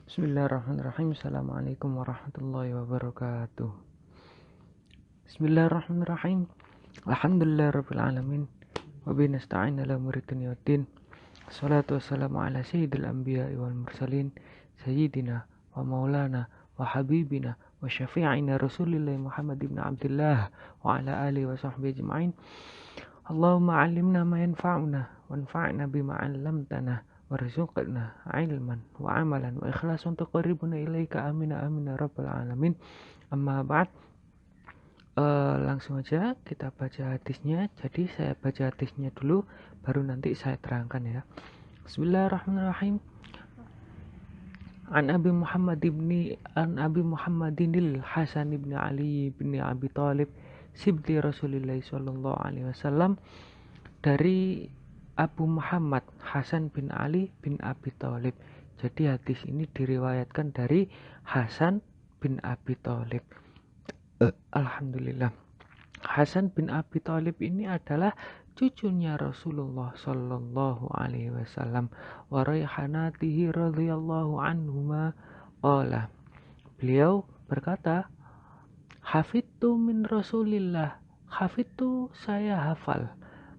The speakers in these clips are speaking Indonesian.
Bismillahirrahmanirrahim. Assalamualaikum warahmatullahi wabarakatuh. Bismillahirrahmanirrahim. Alhamdulillahirabbil alamin. Wa bihi nasta'in ala umuri dunya waddin. Wassalatu wassalamu ala sayyidil anbiya'i wal mursalin sayyidina wa maulana wa habibina wa syafi'ina Rasulillah Muhammad ibn Abdullah wa ala alihi wa sahbihi ajma'in. Allahumma 'allimna ma yanfa'una wanfa'na bima 'allamtana warzuqna ilman wa amalan wa ikhlasan tuqarribuna ilaika amin amin ya rabbal alamin. Amma ba'd. Langsung aja kita baca hadisnya. Jadi saya baca hadisnya dulu baru nanti saya terangkan ya. Bismillahirrahmanirrahim. An Abi Muhammadinil Hasan ibn Ali bin Abi Thalib sibti Rasulillah sallallahu alaihi wasallam, dari Abu Muhammad Hasan bin Ali bin Abi Thalib. Jadi hadis ini diriwayatkan dari Hasan bin Abi Thalib. Alhamdulillah. Hasan bin Abi Thalib ini adalah cucunya Rasulullah sallallahu alaihi wasallam wa raihanatihi radhiyallahu anhuma qala. Beliau berkata, hafidtu min Rasulillah. Hafidtu, saya hafal,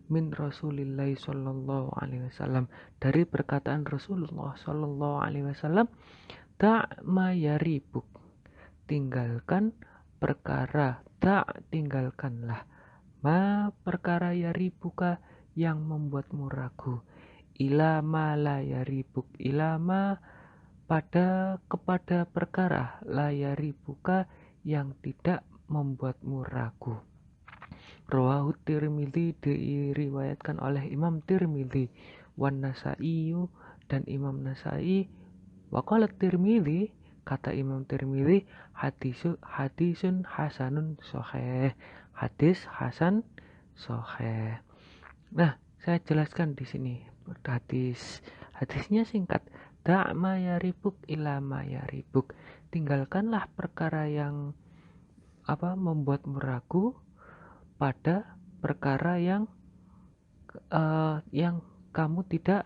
min Rasulillah sallallahu alaihi wasallam, dari perkataan Rasulullah sallallahu alaihi wasallam, da' ma yaribuk, tinggalkan perkara, tinggalkanlah, ma perkara yaribuka, yang membuatmu ragu, ila ma la yaribuk, ila ma kepada perkara, la yaribuka, yang tidak membuatmu ragu. Rawahu Tirmidzi, diriwayatkan oleh Imam Tirmidzi, wan Nasa'i, dan Imam Nasa'i. Wa qala Tirmidzi, kata Imam Tirmidzi, hadisun hasanun sahih, hadis hasan sahih. Nah, saya jelaskan di sini hadisnya singkat. Da' ma yaribuk ila ma yaribuk, tinggalkanlah perkara yang membuatmu ragu pada perkara yang kamu tidak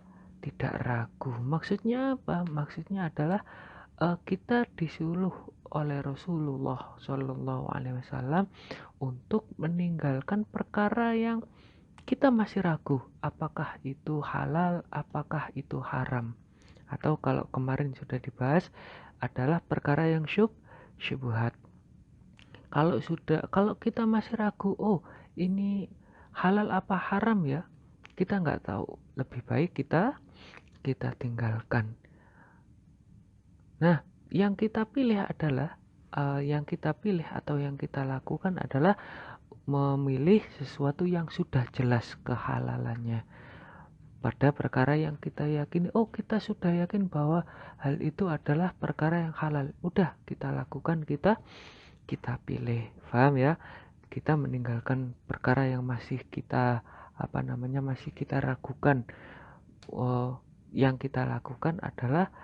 ragu. Maksudnya apa? Maksudnya adalah kita disuruh oleh Rasulullah Shallallahu Alaihi Wasallam untuk meninggalkan perkara yang kita masih ragu, apakah itu halal, apakah itu haram. Atau kalau kemarin sudah dibahas adalah perkara yang syubhat. Kalau kita masih ragu, oh ini halal apa haram ya, kita nggak tahu, lebih baik kita tinggalkan. Nah, yang kita pilih atau yang kita lakukan adalah memilih sesuatu yang sudah jelas kehalalannya pada perkara yang kita yakini. Oh, kita sudah yakin bahwa hal itu adalah perkara yang halal, udah kita lakukan, kita pilih, paham ya? Kita meninggalkan perkara yang masih kita masih kita ragukan. Yang kita lakukan adalah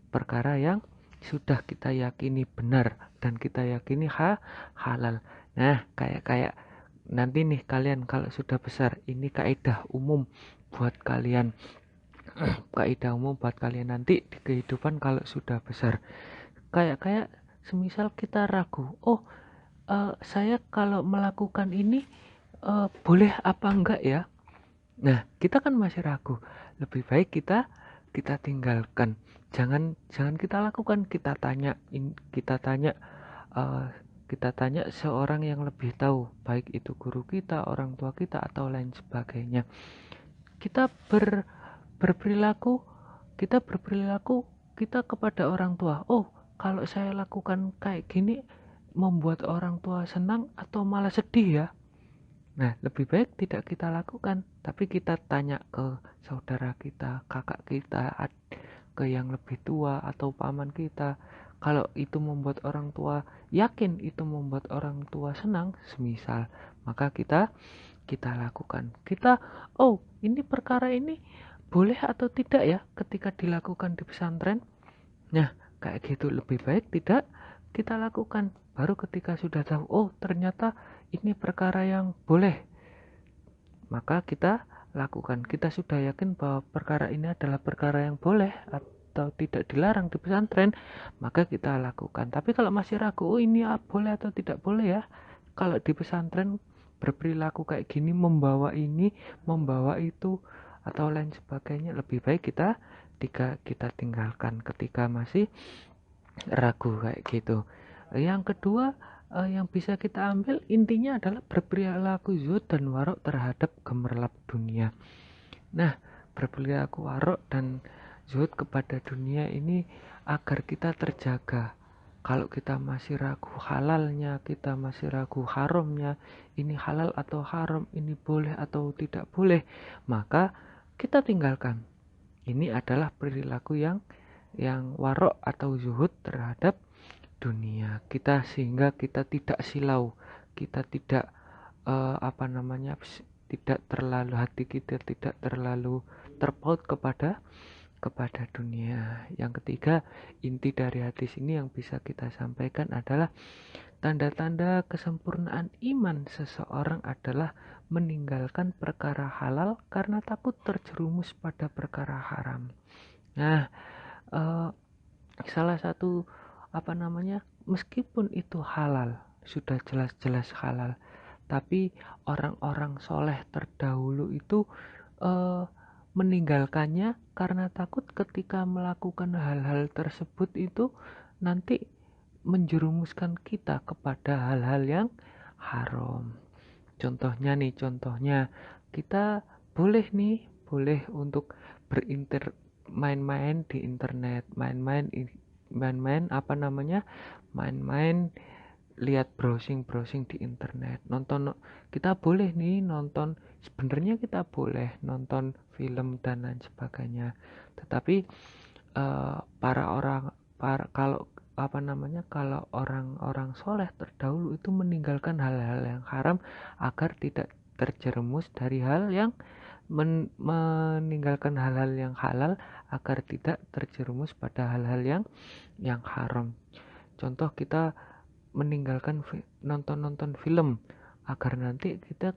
perkara yang sudah kita yakini benar dan kita yakini halal. Nah, kayak nanti nih kalian kalau sudah besar, ini kaidah umum buat kalian. Kaidah umum buat kalian nanti di kehidupan kalau sudah besar. Kayak semisal kita ragu, saya kalau melakukan ini boleh apa enggak ya? Nah, kita kan masih ragu. Lebih baik kita tinggalkan. Jangan kita lakukan. Kita tanya seorang yang lebih tahu, baik itu guru kita, orang tua kita, atau lain sebagainya. Kita berperilaku kita kepada orang tua. Oh, kalau saya lakukan kayak gini membuat orang tua senang atau malah sedih ya. Nah, lebih baik tidak kita lakukan, tapi kita tanya ke saudara kita, kakak kita, ke yang lebih tua atau paman kita. Kalau itu membuat orang tua yakin itu membuat orang tua senang, semisal, maka kita lakukan. Ini perkara ini boleh atau tidak ya ketika dilakukan di pesantren? Nah, kayak gitu lebih baik tidak kita lakukan. Baru ketika sudah tahu, oh ternyata ini perkara yang boleh, maka kita lakukan. Kita sudah yakin bahwa perkara ini adalah perkara yang boleh atau tidak dilarang di pesantren, maka kita lakukan. Tapi kalau masih ragu, oh ini boleh atau tidak boleh ya, kalau di pesantren berperilaku kayak gini, membawa ini, membawa itu, atau lain sebagainya, lebih baik kita tinggalkan ketika masih ragu kayak gitu. Yang kedua, yang bisa kita ambil intinya adalah berperilaku zuhud dan warok terhadap gemerlap dunia. Nah, berperilaku warok dan zuhud kepada dunia ini agar kita terjaga. Kalau kita masih ragu halalnya, kita masih ragu haramnya, ini halal atau haram, ini boleh atau tidak boleh, maka kita tinggalkan. Ini adalah perilaku yang warok atau zuhud terhadap dunia kita, sehingga kita tidak silau, kita tidak tidak terlalu, hati kita tidak terlalu terpaut kepada dunia. Yang ketiga, inti dari hadis ini yang bisa kita sampaikan adalah tanda-tanda kesempurnaan iman seseorang adalah meninggalkan perkara halal karena takut terjerumus pada perkara haram. Nah, salah satu meskipun itu halal, sudah jelas-jelas halal, tapi orang-orang soleh terdahulu itu meninggalkannya karena takut ketika melakukan hal-hal tersebut itu nanti menjerumuskan kita kepada hal-hal yang haram. Contohnya kita boleh untuk main-main di internet, main-main lihat browsing di internet, kita boleh nonton, sebenarnya kita boleh nonton film dan lain sebagainya. Tetapi kalau orang-orang soleh terdahulu itu meninggalkan hal-hal yang haram agar tidak terjerumus dari hal yang meninggalkan hal-hal yang halal agar tidak terjerumus pada hal-hal yang haram. Contoh, kita meninggalkan nonton film agar nanti kita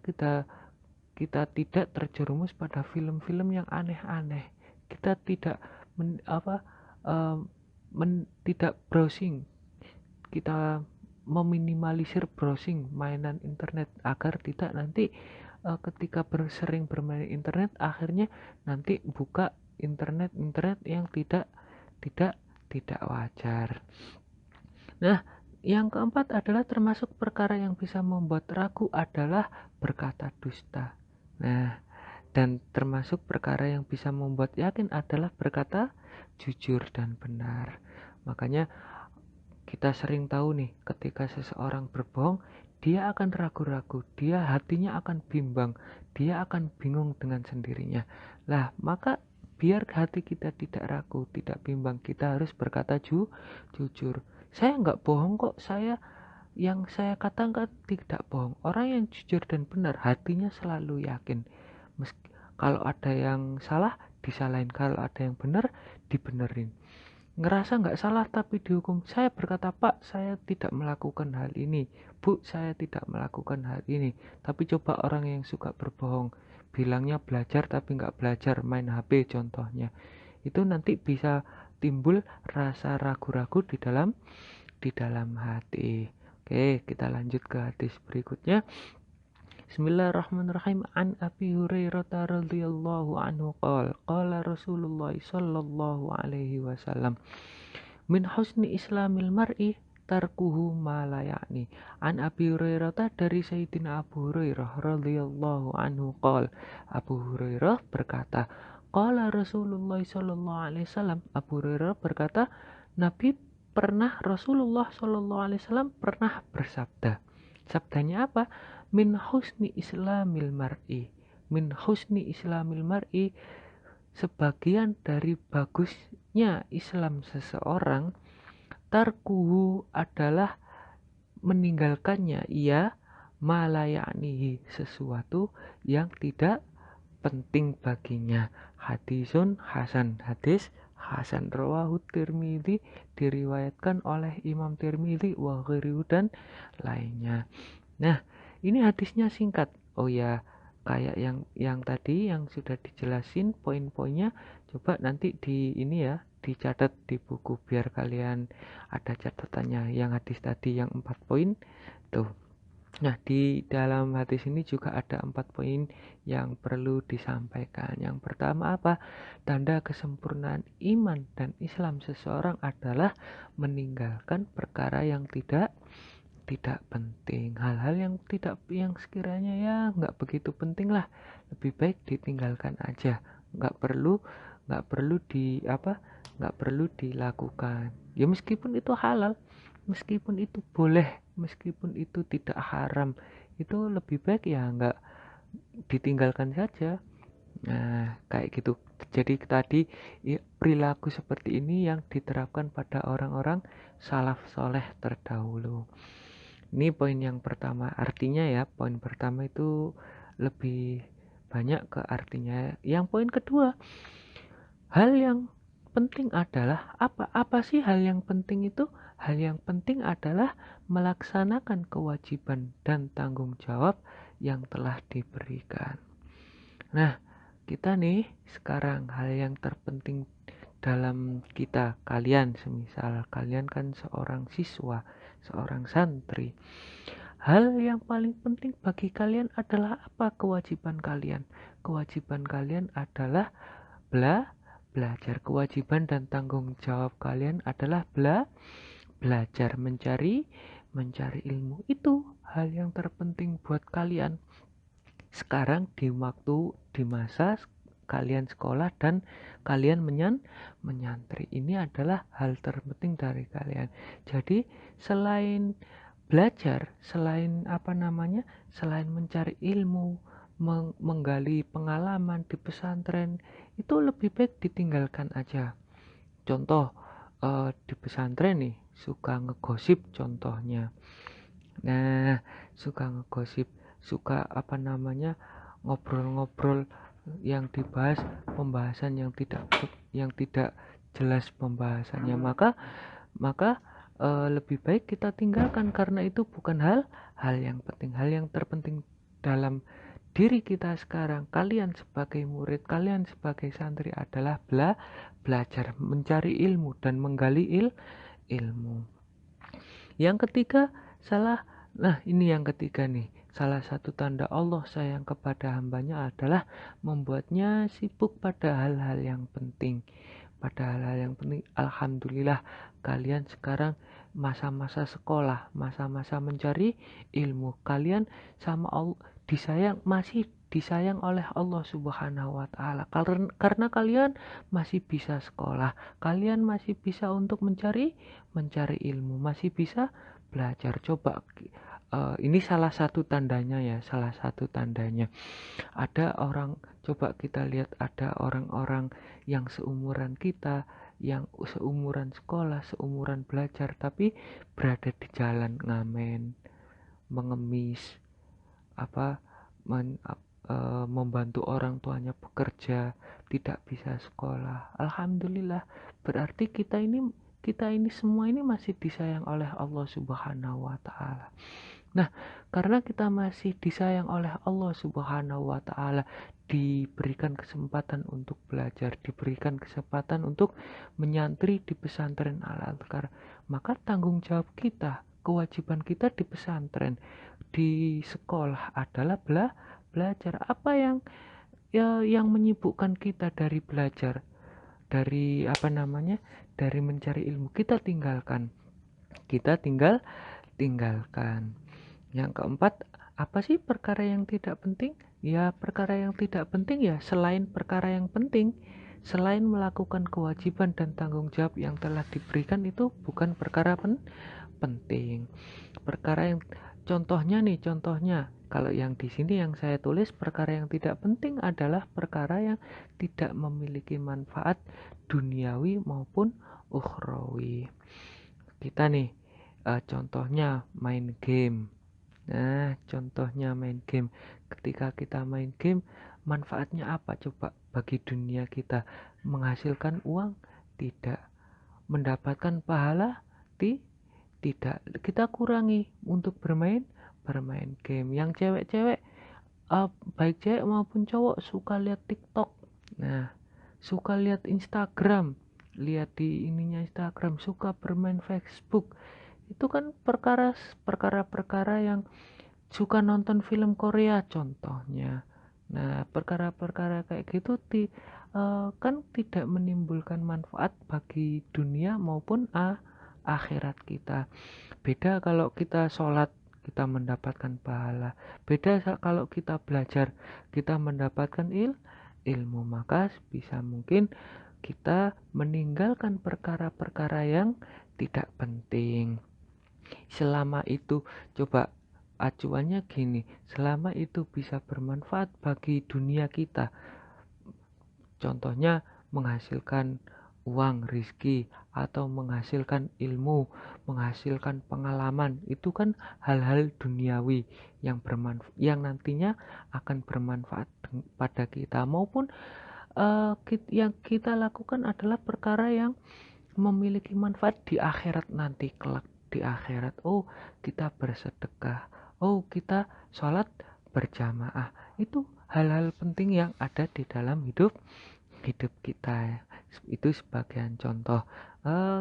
tidak terjerumus pada film-film yang aneh-aneh. Kita tidak tidak browsing. Kita meminimalisir browsing mainan internet agar tidak nanti ketika sering bermain internet akhirnya nanti buka internet yang tidak wajar. Nah, yang keempat adalah termasuk perkara yang bisa membuat ragu adalah berkata dusta. Nah, dan termasuk perkara yang bisa membuat yakin adalah berkata jujur dan benar. Makanya kita sering tahu nih, ketika seseorang berbohong, dia akan ragu-ragu, dia hatinya akan bimbang, dia akan bingung dengan sendirinya. Lah, maka biar hati kita tidak ragu, tidak bimbang, kita harus berkata jujur. Saya nggak bohong kok, yang saya katakan tidak bohong. Orang yang jujur dan benar, hatinya selalu yakin. Kalau ada yang salah, disalahin. Kalau ada yang benar, dibenerin. Ngerasa nggak salah tapi dihukum. Saya berkata, Pak, saya tidak melakukan hal ini. Bu, saya tidak melakukan hal ini. Tapi coba orang yang suka berbohong, bilangnya belajar tapi nggak belajar, main HP contohnya, itu nanti bisa timbul rasa ragu-ragu di dalam hati. Oke, kita lanjut ke hadis berikutnya. Bismillahirrahmanirrahim. An Abi Hurairah radhiyallahu anhu qala Rasulullah sallallahu alaihi wasallam, min husni islamil mar'i tarkuhu ma la ya'ni. An Abi Hurairah, dari Sayyidina Abu Hurairah radhiyallahu anhu Abu Hurairah berkata, qala Rasulullah sallallahu alaihi wasallam, Abu Hurairah berkata, Rasulullah sallallahu alaihi wasallam pernah bersabda. Sabdanya apa? Min husni islamil mar'i, sebagian dari bagusnya Islam seseorang, tarkuhu adalah meninggalkannya ia malayanihi, sesuatu yang tidak penting baginya. Hadisun hasan, hadis hasan, rawahu Tirmidzi, diriwayatkan oleh Imam Tirmidzi wa ghairuhu, dan lainnya. Nah, ini hadisnya singkat. Oh ya, kayak yang tadi yang sudah dijelasin poin-poinnya, coba nanti dicatat di buku biar kalian ada catatannya. Yang hadis tadi yang 4 poin tuh. Nah, di dalam hadis ini juga ada 4 poin yang perlu disampaikan. Yang pertama apa? Tanda kesempurnaan iman dan Islam seseorang adalah meninggalkan perkara yang tidak penting. Hal-hal yang sekiranya ya nggak begitu penting lah, lebih baik ditinggalkan aja. Nggak perlu nggak perlu dilakukan. Ya meskipun itu halal, meskipun itu boleh, meskipun itu tidak haram, itu lebih baik ya nggak ditinggalkan saja. Nah, kayak gitu. Jadi tadi perilaku seperti ini yang diterapkan pada orang-orang salaf soleh terdahulu. Ini poin yang pertama. Artinya ya, poin pertama itu lebih banyak ke artinya. Yang poin kedua, hal yang penting adalah apa sih hal yang penting itu? Hal yang penting adalah melaksanakan kewajiban dan tanggung jawab yang telah diberikan. Nah, kita nih sekarang hal yang terpenting dalam kalian, semisal kalian kan seorang siswa, seorang santri. Hal yang paling penting bagi kalian adalah apa kewajiban kalian? Kewajiban kalian adalah belajar. Kewajiban dan tanggung jawab kalian adalah belajar, mencari ilmu. Itu hal yang terpenting buat kalian. Sekarang di masa kalian sekolah dan kalian menyantri, ini adalah hal terpenting dari kalian. Jadi selain belajar, selain selain mencari ilmu, menggali pengalaman di pesantren, itu lebih baik ditinggalkan aja. Contoh, di pesantren nih suka ngegosip contohnya. Nah, suka ngegosip, suka ngobrol-ngobrol yang dibahas pembahasan yang tidak jelas pembahasannya, maka lebih baik kita tinggalkan karena itu bukan hal yang penting. Hal yang terpenting dalam diri kita sekarang, kalian sebagai murid, kalian sebagai santri adalah belajar, mencari ilmu dan menggali ilmu. Yang ketiga, ini yang ketiga nih. Salah satu tanda Allah sayang kepada hambanya adalah membuatnya sibuk pada hal-hal yang penting. Pada hal-hal yang penting, alhamdulillah kalian sekarang masa-masa sekolah, masa-masa mencari ilmu. Kalian sama Allah masih disayang oleh Allah Subhanahu wa taala. Karena kalian masih bisa sekolah, kalian masih bisa untuk mencari ilmu, masih bisa belajar. Coba ini salah satu tandanya ya, coba kita lihat, ada orang-orang yang seumuran kita, yang seumuran sekolah, seumuran belajar, tapi berada di jalan ngamen, mengemis, membantu orang tuanya bekerja, tidak bisa sekolah. Alhamdulillah, berarti kita ini semua ini masih disayang oleh Allah Subhanahu wa taala. Nah, karena kita masih disayang oleh Allah Subhanahu wa taala, diberikan kesempatan untuk belajar, diberikan kesempatan untuk menyantri di pesantren Al-Azhar, maka tanggung jawab kita, kewajiban kita di pesantren, di sekolah adalah belajar. Apa yang menyibukkan kita dari belajar, dari dari mencari ilmu, kita tinggalkan. Yang keempat, apa sih perkara yang tidak penting? Ya, perkara yang tidak penting ya selain perkara yang penting, selain melakukan kewajiban dan tanggung jawab yang telah diberikan, itu bukan perkara penting. Perkara yang contohnya kalau yang di sini yang saya tulis, perkara yang tidak penting adalah perkara yang tidak memiliki manfaat duniawi maupun ukhrawi. Kita nih contohnya main game. Nah, contohnya main game. Ketika kita main game, manfaatnya apa coba bagi dunia kita? Menghasilkan uang? Tidak. Mendapatkan pahala? Tidak. Kita kurangi untuk bermain game. Yang cewek-cewek, baik cewek maupun cowok, suka lihat TikTok. Nah, suka lihat Instagram. lihat di ininya Instagram, suka bermain Facebook. Itu kan perkara-perkara yang suka nonton film Korea contohnya. Nah, perkara-perkara kayak gitu kan tidak menimbulkan manfaat bagi dunia maupun akhirat kita. Beda kalau kita sholat, kita mendapatkan pahala. Beda kalau kita belajar, kita mendapatkan ilmu. Maka bisa mungkin kita meninggalkan perkara-perkara yang tidak penting. Selama itu, coba acuannya gini, selama itu bisa bermanfaat bagi dunia kita, contohnya menghasilkan uang, rizki, atau menghasilkan ilmu, menghasilkan pengalaman, itu kan hal-hal duniawi yang nantinya akan bermanfaat pada kita, maupun yang kita lakukan adalah perkara yang memiliki manfaat di akhirat nanti kelak. Di akhirat, oh kita bersedekah, oh kita sholat berjamaah, itu hal-hal penting yang ada di dalam hidup kita. Itu sebagian contoh.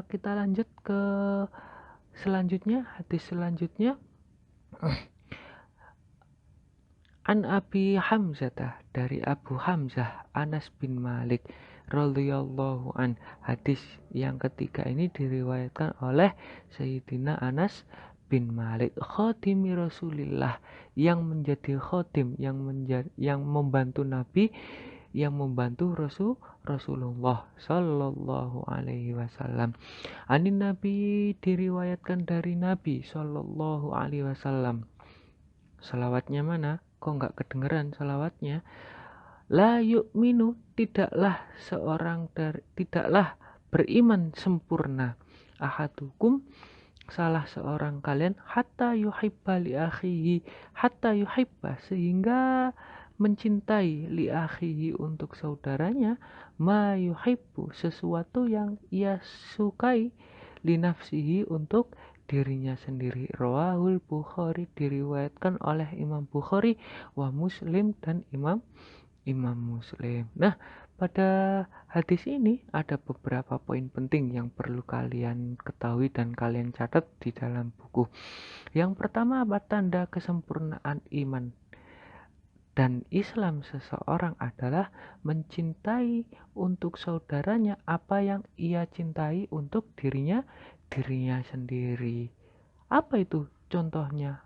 Kita lanjut ke selanjutnya, hadis selanjutnya. An Abi Hamzah, dari Abu Hamzah Anas bin Malik radhiyallahu an. Hadis yang ketiga ini diriwayatkan oleh Sayyidina Anas bin Malik, khatimi Rasulillah, yang menjadi khatim, yang membantu Nabi, yang membantu Rasulullah sallallahu alaihi wasallam. Anin Nabi, diriwayatkan dari Nabi sallallahu alaihi wasallam. Salawatnya mana? Kok nggak kedengeran salawatnya? La yu'minu, tidaklah beriman sempurna ahadukum, salah seorang kalian, hatta yuhibba li akhihi, hatta yuhibba, sehingga mencintai li akhihi, untuk saudaranya, ma yuhibbu, sesuatu yang ia sukai, li nafsihi, untuk dirinya sendiri. Rawahul Bukhari, diriwayatkan oleh Imam Bukhari, wa Muslim, dan Imam Muslim. Nah, pada hadis ini ada beberapa poin penting yang perlu kalian ketahui dan kalian catat di dalam buku. Yang pertama, apa tanda kesempurnaan iman dan Islam seseorang adalah mencintai untuk saudaranya apa yang ia cintai untuk dirinya sendiri. Apa itu contohnya?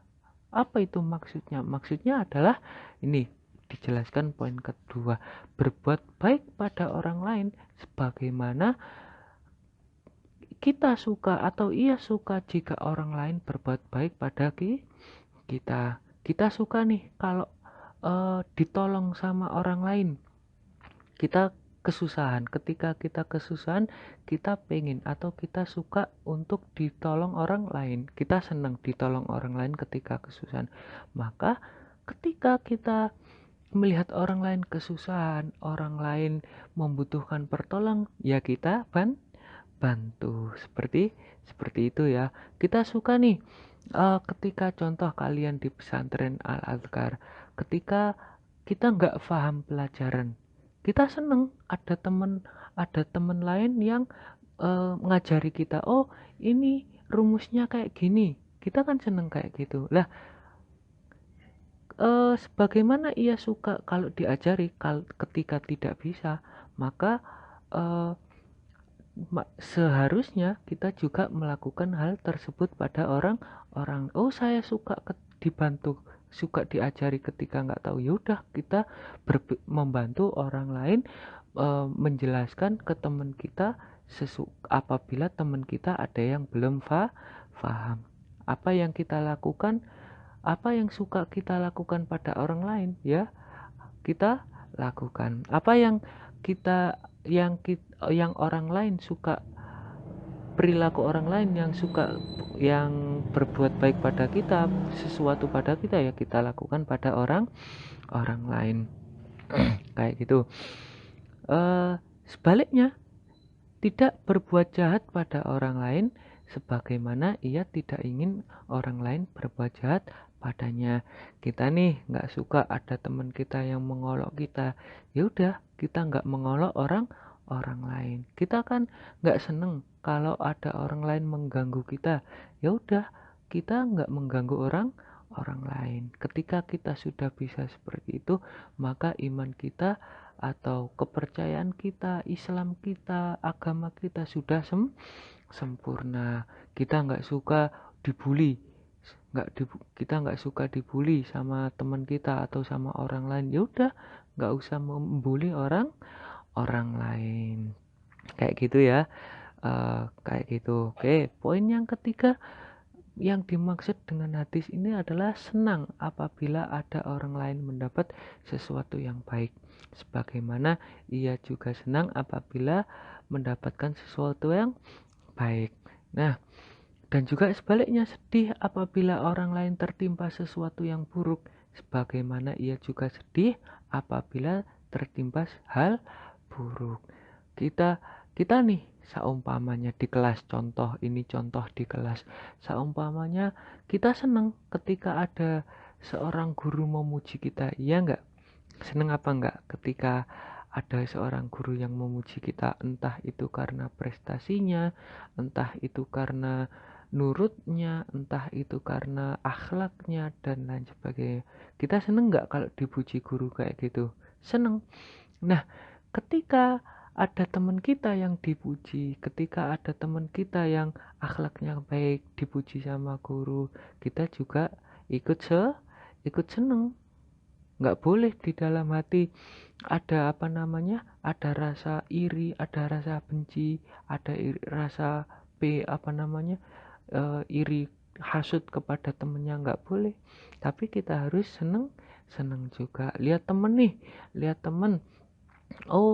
Apa itu maksudnya? Maksudnya adalah ini, dijelaskan poin kedua, berbuat baik pada orang lain sebagaimana kita suka atau ia suka jika orang lain berbuat baik pada kita. Kita suka nih kalau ditolong sama orang lain. Kita kesusahan, ketika kita kesusahan, kita pengen atau kita suka untuk ditolong orang lain. Kita senang ditolong orang lain ketika kesusahan. Maka ketika kita melihat orang lain kesusahan, orang lain membutuhkan pertolongan, ya kita bantu. Seperti itu ya. Kita suka nih ketika contoh kalian di pesantren Al-Azkar, ketika kita nggak paham pelajaran, kita seneng ada teman lain yang ngajari kita, oh ini rumusnya kayak gini, kita kan seneng kayak gitu lah. Sebagaimana ia suka kalau diajari, ketika tidak bisa, maka seharusnya kita juga melakukan hal tersebut pada orang. Oh saya suka dibantu, suka diajari ketika nggak tahu, yaudah kita membantu orang lain, menjelaskan ke teman kita apabila teman kita ada yang belum paham. Apa yang kita lakukan, apa yang suka kita lakukan pada orang lain, ya kita lakukan. Apa yang orang lain suka, perilaku orang lain yang berbuat baik pada kita, sesuatu pada kita, ya kita lakukan pada orang lain. Kayak gitu. Sebaliknya, tidak berbuat jahat pada orang lain sebagaimana ia tidak ingin orang lain berbuat jahat padanya. Kita nih nggak suka ada teman kita yang mengolok kita, ya udah kita nggak mengolok orang orang lain. Kita kan nggak seneng kalau ada orang lain mengganggu kita. Ya udah, kita nggak mengganggu orang lain. Ketika kita sudah bisa seperti itu, maka iman kita atau kepercayaan kita, Islam kita, agama kita sudah sempurna. Kita nggak suka dibully, kita nggak suka dibully sama teman kita atau sama orang lain. Ya udah, nggak usah membuli orang lain, kayak gitu ya. Kayak gitu. Oke, poin yang ketiga yang dimaksud dengan hadis ini adalah senang apabila ada orang lain mendapat sesuatu yang baik, sebagaimana ia juga senang apabila mendapatkan sesuatu yang baik. Nah, dan juga sebaliknya, sedih apabila orang lain tertimpa sesuatu yang buruk, sebagaimana ia juga sedih apabila tertimpa hal buruk. Kita kita nih, saumpamanya di kelas, contoh di kelas, saumpamanya kita senang ketika ada seorang guru memuji kita, iya enggak? Senang apa enggak ketika ada seorang guru yang memuji kita, entah itu karena prestasinya, entah itu karena nurutnya, entah itu karena akhlaknya, dan lain sebagainya. Kita seneng nggak kalau dipuji guru kayak gitu? Seneng. Nah, ketika ada teman kita yang dipuji, ketika ada teman kita yang akhlaknya baik, dipuji sama guru, kita juga ikut seneng. Nggak boleh di dalam hati ada ada rasa iri, ada rasa benci, ada rasa iri hasut kepada temennya, nggak boleh. Tapi kita harus seneng seneng juga. Lihat temen nih, lihat temen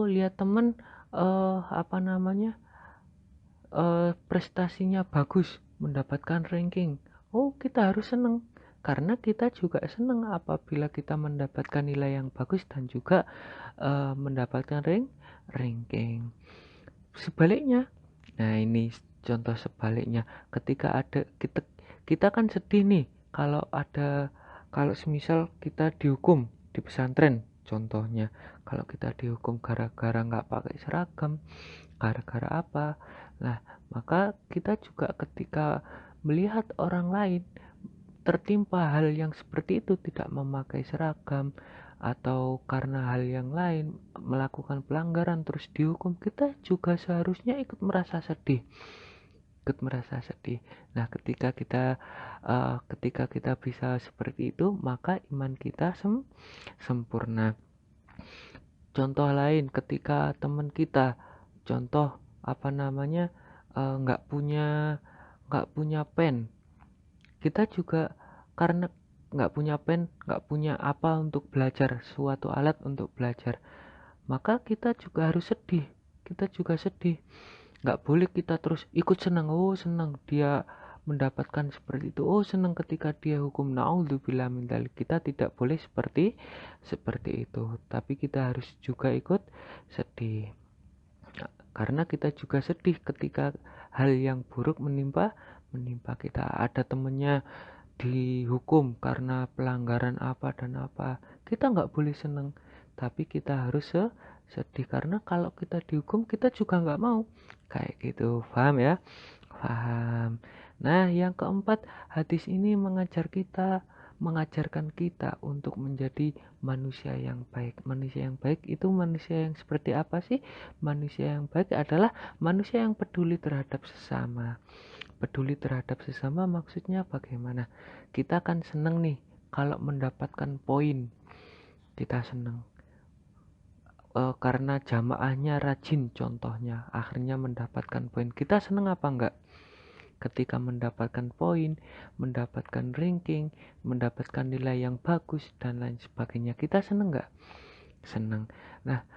lihat temen eh, apa namanya prestasinya bagus, mendapatkan ranking. Kita harus seneng, karena kita juga seneng apabila kita mendapatkan nilai yang bagus dan juga mendapatkan ranking. Sebaliknya, nah ini contoh sebaliknya, ketika ada kita kan sedih nih kalau semisal kita dihukum di pesantren, contohnya kalau kita dihukum gara-gara nggak pakai seragam, gara-gara apa. Nah, maka kita juga ketika melihat orang lain tertimpa hal yang seperti itu, tidak memakai seragam atau karena hal yang lain melakukan pelanggaran terus dihukum, kita juga seharusnya ikut merasa sedih. Nah, ketika kita bisa seperti itu, maka iman kita sempurna. Contoh lain, ketika teman kita, contoh nggak punya pen, kita juga karena nggak punya apa untuk belajar, suatu alat untuk belajar, maka kita juga harus sedih. Kita juga sedih. Nggak boleh kita terus ikut senang. Senang dia mendapatkan seperti itu. Senang ketika dia hukum. Naudzubillah min dzalik. Kita tidak boleh seperti itu. Tapi kita harus juga ikut sedih. Karena kita juga sedih ketika hal yang buruk menimpa kita. Ada temennya dihukum karena pelanggaran apa dan apa, kita nggak boleh seneng, tapi kita harus sedih, karena kalau kita dihukum kita juga nggak mau, kayak gitu. Paham ya? Paham. Nah, yang keempat, hadis ini mengajarkan kita untuk menjadi manusia yang baik. Manusia yang baik itu manusia yang seperti apa sih? Manusia yang baik adalah manusia yang peduli terhadap sesama. Peduli terhadap sesama maksudnya bagaimana? Kita kan seneng nih kalau mendapatkan poin. Kita seneng karena jamaahnya rajin, contohnya akhirnya mendapatkan poin. Kita seneng apa enggak? Ketika mendapatkan poin, mendapatkan ranking, mendapatkan nilai yang bagus dan lain sebagainya, kita seneng enggak? Seneng. Nah,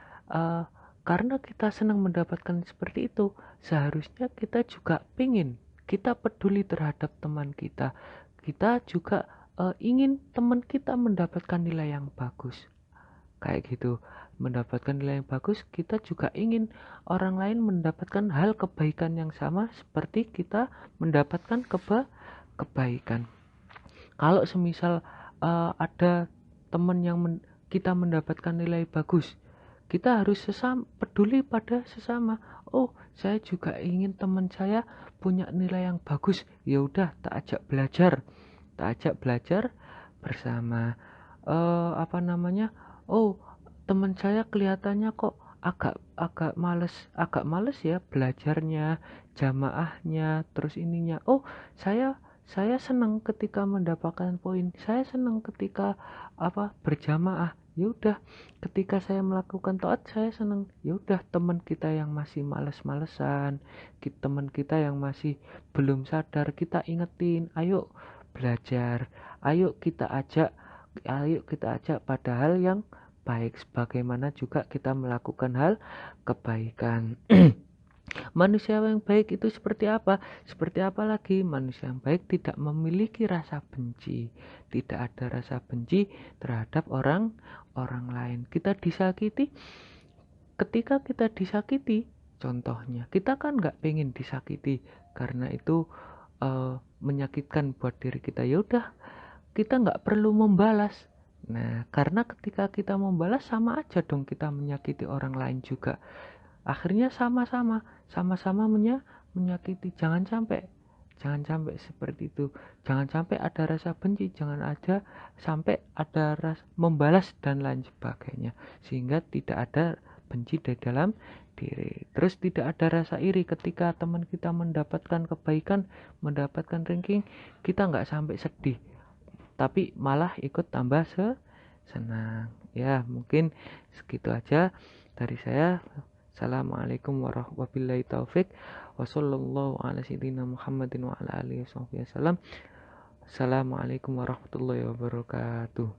karena kita senang mendapatkan seperti itu, seharusnya kita juga kita peduli terhadap teman kita. Kita juga ingin teman kita mendapatkan nilai yang bagus. Kayak gitu. Mendapatkan nilai yang bagus, kita juga ingin orang lain mendapatkan hal kebaikan yang sama seperti kita mendapatkan kebaikan. Kalau semisal ada teman yang kita mendapatkan nilai bagus, Kita harus peduli pada sesama. Oh, saya juga ingin teman saya punya nilai yang bagus. Ya udah, tak ajak belajar. Tak ajak belajar bersama. Apa namanya? Oh, teman saya kelihatannya kok agak males ya belajarnya, jamaahnya, terus ininya. Oh, saya senang ketika mendapatkan poin. Saya senang ketika berjamaah. Ya udah, ketika saya melakukan taat saya senang. Ya udah, teman kita yang masih males-malesan, teman kita yang masih belum sadar, kita ingetin, ayo belajar, ayo kita ajak pada hal yang baik, sebagaimana juga kita melakukan hal kebaikan. Manusia yang baik itu seperti apa? Seperti apa lagi? Manusia yang baik tidak memiliki rasa benci. Tidak ada rasa benci terhadap orang lain. Kita disakiti, ketika kita disakiti, contohnya, kita kan nggak pengen disakiti karena itu menyakitkan buat diri kita. Ya udah, kita nggak perlu membalas. Nah, karena ketika kita membalas sama aja dong kita menyakiti orang lain juga. Akhirnya sama-sama menyakiti. Jangan sampai seperti itu. Jangan sampai ada rasa benci, jangan ada sampai ada rasa membalas dan lain sebagainya, sehingga tidak ada benci di dalam diri. Terus tidak ada rasa iri ketika teman kita mendapatkan kebaikan, mendapatkan ranking, kita nggak sampai sedih, tapi malah ikut tambah senang. Ya, mungkin segitu aja dari saya. Assalamualaikum warahmatullahi taufik wasallallahu ala sayyidina Muhammadin wa ala alihi wasallam. Assalamualaikum warahmatullahi wabarakatuh.